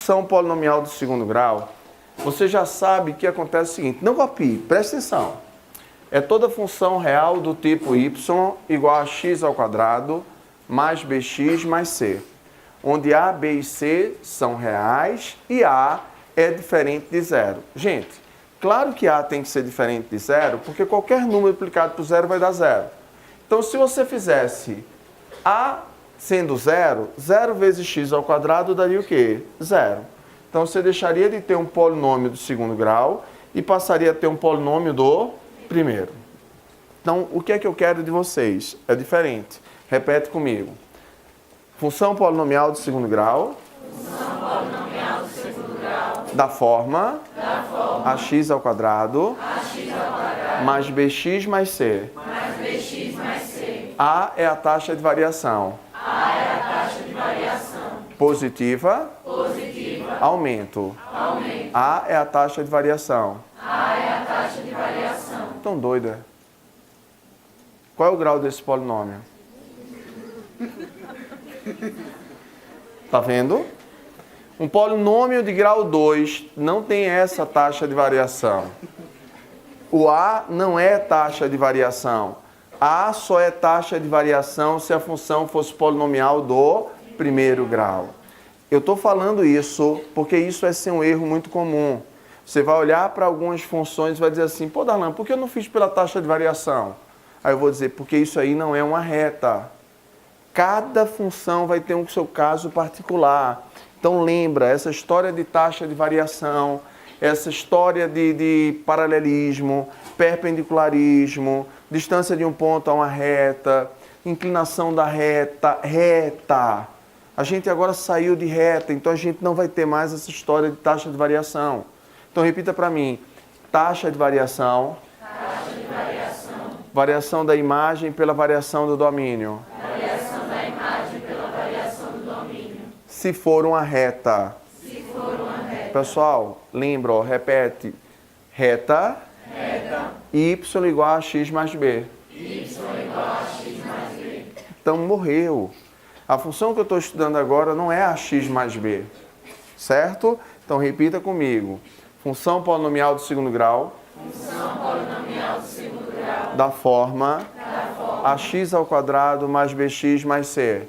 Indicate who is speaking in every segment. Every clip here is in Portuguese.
Speaker 1: Função polinomial do segundo grau, você já sabe que acontece o seguinte, não copie, presta atenção. É toda função real do tipo y igual a x ao quadrado mais bx mais c, onde a, b e c são reais e a é diferente de zero. Gente, claro que a tem que ser diferente de zero, porque qualquer número multiplicado por zero vai dar zero. Então, se você fizesse a sendo zero, 0 vezes x ao quadrado daria o quê? Zero. Então, você deixaria de ter um polinômio do segundo grau e passaria a ter um polinômio do primeiro. Então, o que é que eu quero de vocês? É diferente. Repete comigo. Função polinomial do segundo grau. Função polinomial do segundo grau. Da forma ax ao quadrado mais bx mais c. A é a taxa de variação. Positiva. Aumento. A é a taxa de variação. Tão doida. Qual é o grau desse polinômio? Tá vendo? Um polinômio de grau 2 não tem essa taxa de variação. O A não é taxa de variação. A só é taxa de variação se a função fosse polinomial do primeiro grau. Eu estou falando isso porque isso vai ser um erro muito comum. Você vai olhar para algumas funções e vai dizer assim, pô, Darlan, por que eu não fiz pela taxa de variação? Aí eu vou dizer, porque isso aí não é uma reta. Cada função vai ter um seu caso particular. Então lembra, essa história de taxa de variação, essa história de paralelismo, perpendicularismo, distância de um ponto a uma reta, inclinação da reta. A gente agora saiu de reta, então a gente não vai ter mais essa história de taxa de variação. Então repita para mim, taxa de variação. Variação da imagem pela variação do domínio. Se for uma reta. Pessoal, lembra, ó, repete. Reta. Y igual a x mais b. Então morreu. A função que eu estou estudando agora não é a x mais b. Certo? Então repita comigo. Função polinomial do segundo grau. Da forma ax ao quadrado mais bx mais c.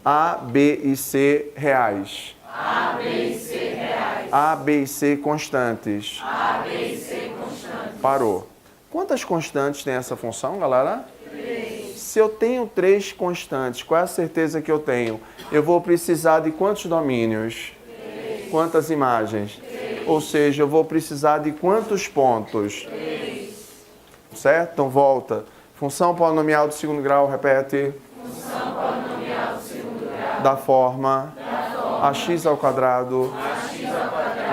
Speaker 1: A, B e C reais. A, B e C constantes. Parou. Quantas constantes tem essa função, galera? 3. Se eu tenho 3 constantes, qual é a certeza que eu tenho? Eu vou precisar de quantos domínios? 3. Quantas imagens? 3. Ou seja, eu vou precisar de quantos pontos? 3. Certo? Então volta. Função polinomial do segundo grau, repete. Função polinomial do segundo grau. Da forma ax ao quadrado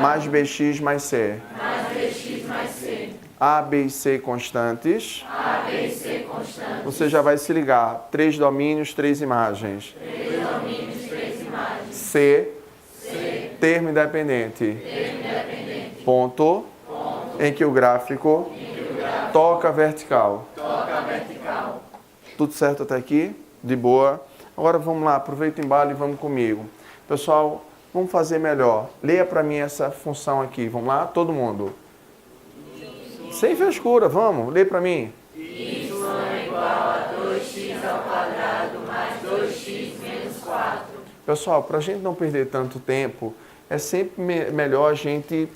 Speaker 1: mais bx mais c. A, B e C constantes. Você já vai se ligar. 3 domínios, 3 imagens. C. Termo independente. Ponto. Em que o gráfico toca vertical. Tudo certo até aqui? De boa. Agora vamos lá, aproveita o embalo e vamos comigo. Pessoal, vamos fazer melhor. Leia para mim essa função aqui. Vamos lá, todo mundo. Sem frescura, vamos. Leia para mim. Y igual a 2x ao quadrado mais 2x menos 4. Pessoal, para a gente não perder tanto tempo, é sempre melhor a gente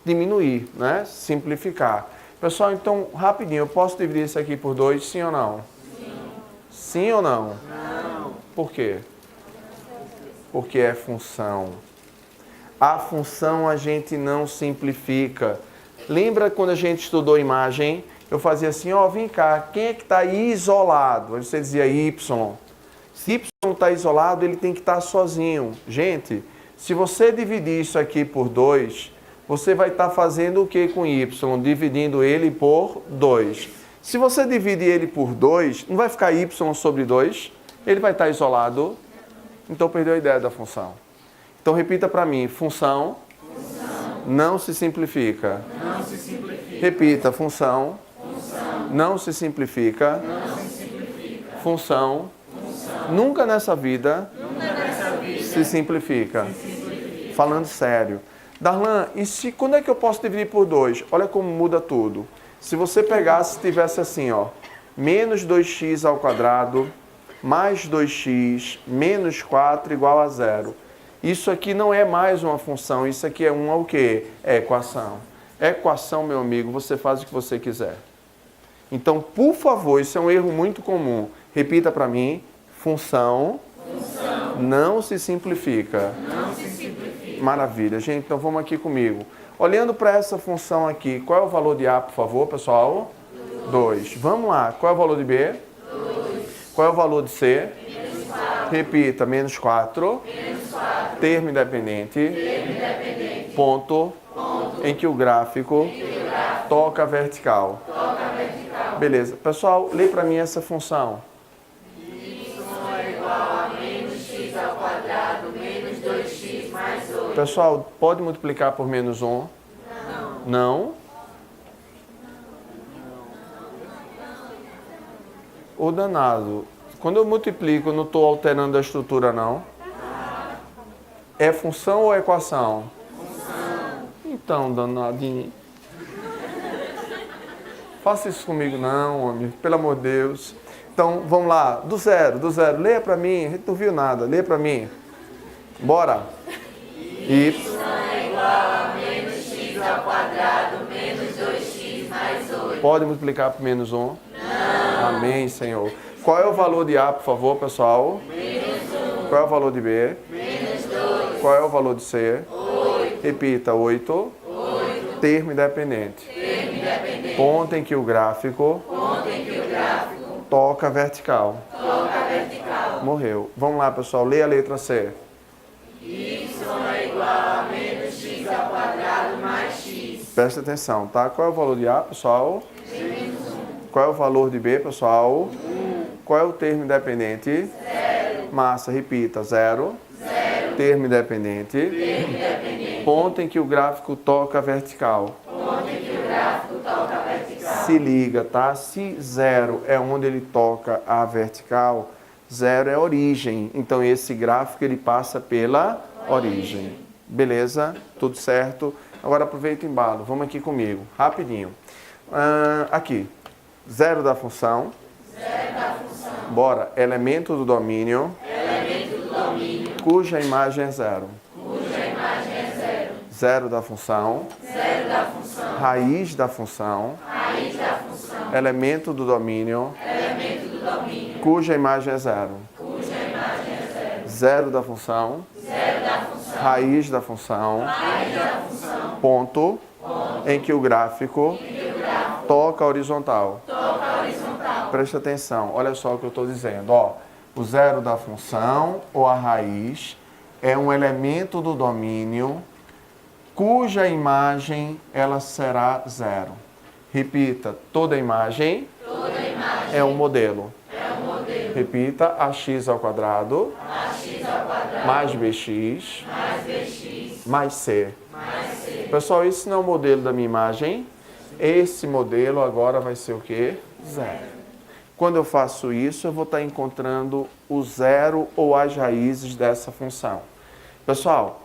Speaker 1: diminuir, né? Simplificar. Pessoal, então, rapidinho, eu posso dividir isso aqui por 2, sim ou não? Sim ou não? Não. Por quê? Porque é função. A função a gente não simplifica. Lembra quando a gente estudou imagem? Eu fazia assim, ó, vem cá, quem é que está isolado? Aí você dizia y. Se y está isolado, ele tem que estar sozinho. Gente, se você dividir isso aqui por 2, você vai estar fazendo o que com y? Dividindo ele por 2. Se você divide ele por 2, não vai ficar y sobre 2? Ele vai estar isolado. Então perdeu a ideia da função. Então repita para mim, função não se simplifica. Repita, função não se simplifica. Função nunca nessa vida Se simplifica. Falando sério. Darlan, quando é que eu posso dividir por 2? Olha como muda tudo. Se você pegasse, tivesse assim, ó, menos 2x ao quadrado, mais 2x, menos 4 igual a 0. Isso aqui não é mais uma função, isso aqui é o quê? É equação. Equação, meu amigo, você faz o que você quiser. Então, por favor, isso é um erro muito comum. Repita para mim, função não se simplifica. Maravilha, gente, então vamos aqui comigo. Olhando para essa função aqui, qual é o valor de A, por favor, pessoal? 2. Vamos lá, qual é o valor de B? 2. Qual é o valor de C? Menos 4. Repita, menos 4. Menos 4. Termo independente. Ponto. Em que o gráfico toca vertical. Beleza. Pessoal, lê para mim essa função.
Speaker 2: Y é igual a menos x ao quadrado, menos 2x mais 8.
Speaker 1: Pessoal, pode multiplicar por menos 1? Não. Ô danado, quando eu multiplico, eu não estou alterando a estrutura, não? É função ou equação? Função. Então, danadinho. Faça isso comigo não, amigo, pelo amor de Deus. Então, vamos lá, do zero. Leia para mim, a gente não viu nada, leia para mim. Bora.
Speaker 2: Y é igual a menos x ao quadrado, menos 2x mais 8.
Speaker 1: Pode multiplicar por menos 1? Não. Amém, Senhor. Qual é o valor de A, por favor, pessoal?
Speaker 2: Menos 1.
Speaker 1: Qual é o valor de B?
Speaker 2: Menos 2.
Speaker 1: Qual é o valor de C?
Speaker 2: 8.
Speaker 1: Repita, 8.
Speaker 2: 8.
Speaker 1: Termo independente.
Speaker 2: Termo independente.
Speaker 1: Ponto em que o gráfico toca vertical. Morreu. Vamos lá, pessoal. Leia a letra C.
Speaker 2: Y é igual a menos x ao quadrado mais x.
Speaker 1: Presta atenção, tá? Qual é o valor de A, pessoal?
Speaker 2: Menos 1.
Speaker 1: Qual é o valor de B, pessoal? 1. Qual é o termo independente?
Speaker 2: 0.
Speaker 1: Massa, repita. 0.
Speaker 2: 0.
Speaker 1: Termo independente.
Speaker 2: Termo independente.
Speaker 1: Ponto em que o gráfico toca vertical.
Speaker 2: Ponto em que o gráfico toca vertical.
Speaker 1: Se liga, tá? Se 0 é onde ele toca a vertical, 0 é a origem. Então, esse gráfico ele passa pela origem. Beleza? Tudo certo? Agora aproveita o embalo. Vamos aqui comigo. Rapidinho. Aqui. 0 da função. Bora. Elemento do domínio. Cuja imagem é 0. 0 da função. Raiz da função. Elemento do domínio. Cuja imagem é 0. 0 da função. Raiz da função. Ponto em que o gráfico toca horizontal. Presta atenção, olha só o que eu estou dizendo. Ó, o 0 da função ou a raiz é um elemento do domínio cuja imagem ela será 0. Repita, toda imagem é um modelo. Repita, ax ao quadrado, mais bx, mais c. Pessoal, esse não é o modelo da minha imagem. Esse modelo agora vai ser o quê? 0. Quando eu faço isso, eu vou estar encontrando o 0 ou as raízes dessa função. Pessoal,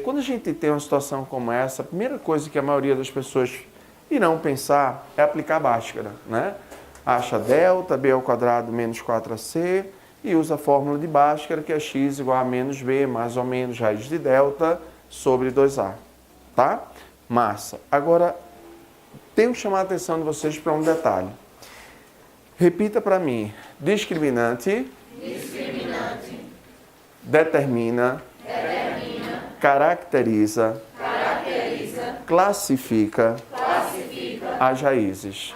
Speaker 1: quando a gente tem uma situação como essa, a primeira coisa que a maioria das pessoas irão pensar é aplicar Bhaskara, né? Acha delta, b ao quadrado menos 4ac e usa a fórmula de Bhaskara, que é x igual a menos b, mais ou menos raiz de delta sobre 2a, tá? Massa. Agora, tenho que chamar a atenção de vocês para um detalhe. Repita para mim. Discriminante. Determina. Caracteriza. Classifica. As raízes.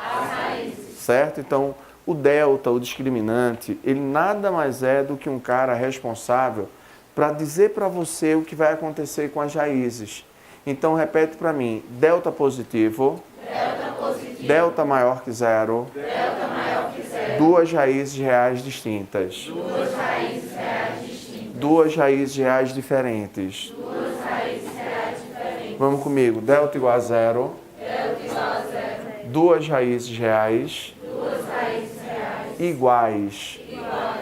Speaker 1: Certo? Então, o delta, o discriminante, ele nada mais é do que um cara responsável para dizer para você o que vai acontecer com as raízes. Então, repete para mim. Delta positivo. Delta maior que 0. Duas raízes reais distintas. Duas raízes reais diferentes. Vamos comigo. Delta igual a 0. Duas raízes reais. Iguais.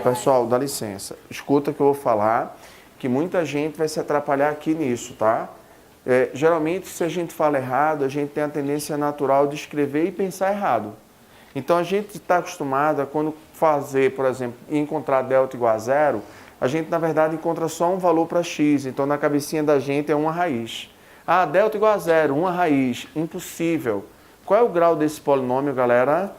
Speaker 1: Pessoal, dá licença. Escuta o que eu vou falar. que muita gente vai se atrapalhar aqui nisso, tá? Geralmente, se a gente fala errado, a gente tem a tendência natural de escrever e pensar errado. Então, a gente está acostumado a, quando fazer, por exemplo, encontrar delta igual a zero, a gente, na verdade, encontra só um valor para x. Então, na cabecinha da gente é uma raiz. Ah, delta igual a zero, uma raiz. Impossível. Qual é o grau desse polinômio, galera?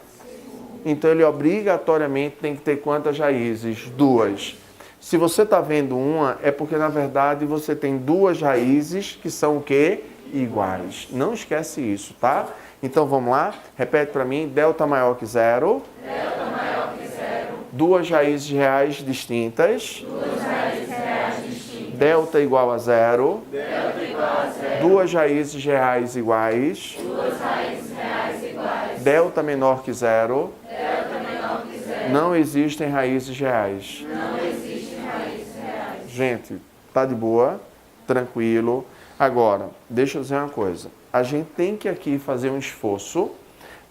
Speaker 1: Então, ele obrigatoriamente tem que ter quantas raízes? 2. Se você está vendo uma, é porque, na verdade, você tem 2 raízes que são o quê? Iguais. Não esquece isso, tá? Então, vamos lá? Repete para mim. Delta maior que zero.
Speaker 2: Delta maior que zero.
Speaker 1: 2 raízes reais distintas.
Speaker 2: 2 raízes reais distintas.
Speaker 1: Delta igual a zero.
Speaker 2: Delta igual a zero.
Speaker 1: 2 raízes reais iguais.
Speaker 2: 2 raízes reais iguais.
Speaker 1: Delta menor que zero.
Speaker 2: Delta menor que zero.
Speaker 1: Não existem raízes reais.
Speaker 2: Não existem raízes reais.
Speaker 1: Gente, tá de boa? Tranquilo. Agora, deixa eu dizer uma coisa. A gente tem que aqui fazer um esforço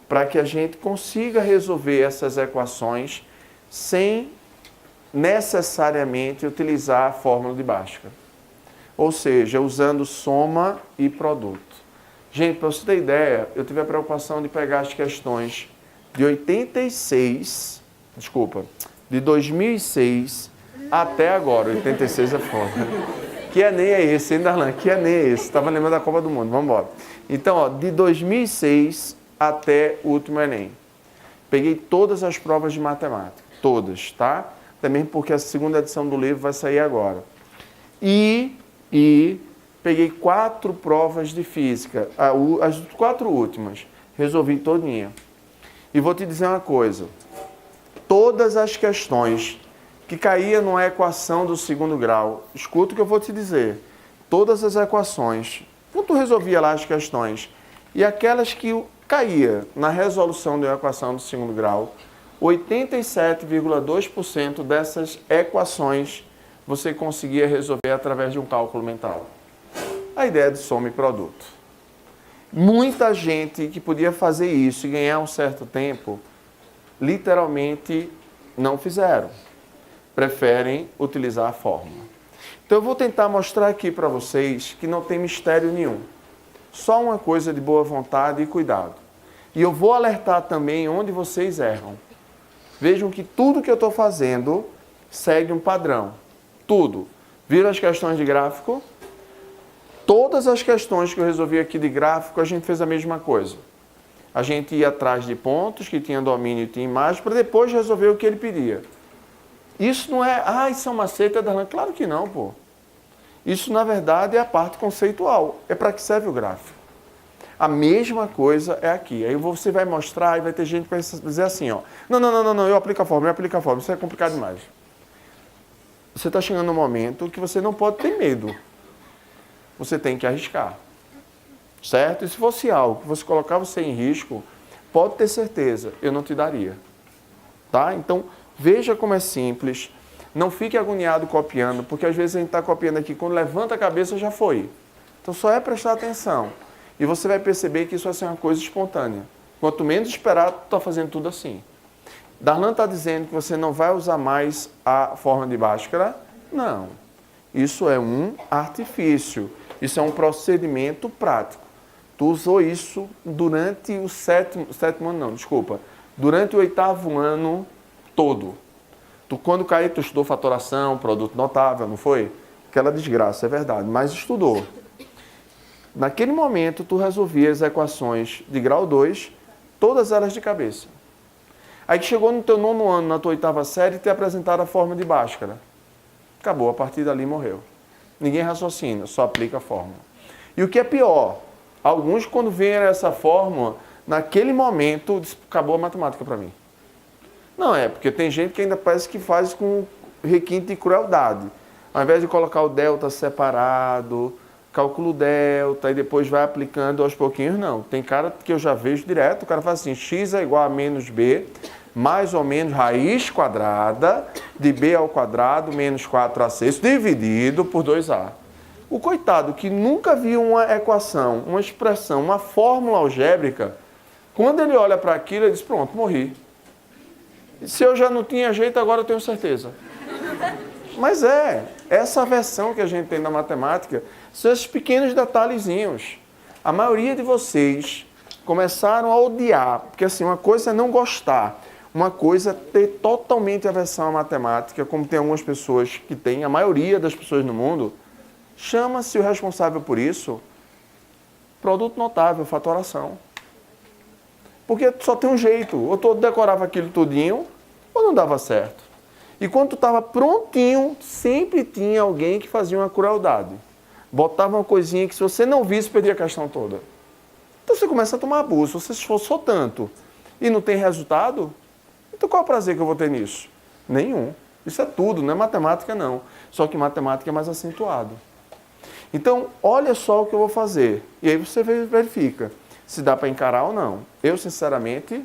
Speaker 1: para que a gente consiga resolver essas equações sem necessariamente utilizar a fórmula de Bhaskara. Ou seja, usando soma e produto. Gente, para você ter ideia, eu tive a preocupação de pegar as questões de 2006 até agora. 86 é foda. Que Enem é esse, hein, Darlan? Que Enem é esse? Estava lembrando da Copa do Mundo, vamos embora. Então, ó, de 2006 até o último Enem. Peguei todas as provas de matemática, todas, tá? Também porque a segunda edição do livro vai sair agora. E peguei 4 provas de física, as 4 últimas, resolvi todinha. E vou te dizer uma coisa, todas as questões que caía numa equação do segundo grau, escuta o que eu vou te dizer, todas as equações, quando tu resolvia lá as questões, e aquelas que caía na resolução de uma equação do segundo grau, 87,2% dessas equações você conseguia resolver através de um cálculo mental. A ideia de soma e produto. Muita gente que podia fazer isso e ganhar um certo tempo, literalmente não fizeram. Preferem utilizar a fórmula. Então eu vou tentar mostrar aqui para vocês que não tem mistério nenhum. Só uma coisa de boa vontade e cuidado. E eu vou alertar também onde vocês erram. Vejam que tudo que eu estou fazendo segue um padrão. Tudo. Viram as questões de gráfico? Todas as questões que eu resolvi aqui de gráfico, a gente fez a mesma coisa. A gente ia atrás de pontos que tinha domínio e tinha imagem para depois resolver o que ele pedia. Isso não é, isso é uma macete, Darlan. Claro que não, pô. Isso, na verdade, é a parte conceitual. É para que serve o gráfico. A mesma coisa é aqui. Aí você vai mostrar e vai ter gente que vai dizer assim, ó. Não, eu aplico a fórmula, Isso é complicado demais. Você está chegando num momento que você não pode ter medo. Você tem que arriscar. Certo? E se fosse algo que você colocar você em risco, pode ter certeza, eu não te daria. Tá? Então, veja como é simples. Não fique agoniado copiando, porque às vezes a gente está copiando aqui, quando levanta a cabeça já foi. Então, só é prestar atenção. E você vai perceber que isso vai ser uma coisa espontânea. Quanto menos esperar, tu está fazendo tudo assim. Darlan está dizendo que você não vai usar mais a forma de Bhaskara? Não. Isso é um artifício. Isso é um procedimento prático. Tu usou isso durante o durante o 8º ano todo. Quando caiu, tu estudou fatoração, produto notável, não foi? Aquela desgraça, é verdade, mas estudou. Naquele momento, tu resolvia as equações de grau 2, todas elas de cabeça. Aí que chegou no teu 9º ano, na tua 8ª série, te apresentaram a forma de Bhaskara. Acabou, a partir dali morreu. Ninguém raciocina, só aplica a fórmula. E o que é pior, alguns quando veem essa fórmula, naquele momento, acabou a matemática para mim. Não é, porque tem gente que ainda parece que faz com requinte de crueldade. Ao invés de colocar o delta separado, cálculo delta, e depois vai aplicando aos pouquinhos, não. Tem cara que eu já vejo direto, o cara faz assim, x é igual a menos b, mais ou menos raiz quadrada de b ao quadrado menos 4ac, dividido por 2a. O coitado que nunca viu uma equação, uma expressão, uma fórmula algébrica, quando ele olha para aquilo, ele diz, pronto, morri. Se eu já não tinha jeito, agora eu tenho certeza. Mas essa versão que a gente tem da matemática são esses pequenos detalhezinhos. A maioria de vocês começaram a odiar, porque assim, uma coisa é não gostar, uma coisa é ter totalmente aversão à matemática, como tem algumas pessoas que têm, a maioria das pessoas no mundo, chama-se o responsável por isso produto notável, fatoração. Porque só tem um jeito, ou tu decorava aquilo tudinho, ou não dava certo. E quando tu estava prontinho, sempre tinha alguém que fazia uma crueldade. Botava uma coisinha que se você não visse, perdia a questão toda. Então você começa a tomar abuso, você se esforçou tanto e não tem resultado, então qual é o prazer que eu vou ter nisso? Nenhum. Isso é tudo, não é matemática não. Só que matemática é mais acentuado. Então, olha só o que eu vou fazer. E aí você verifica se dá para encarar ou não. Eu, sinceramente...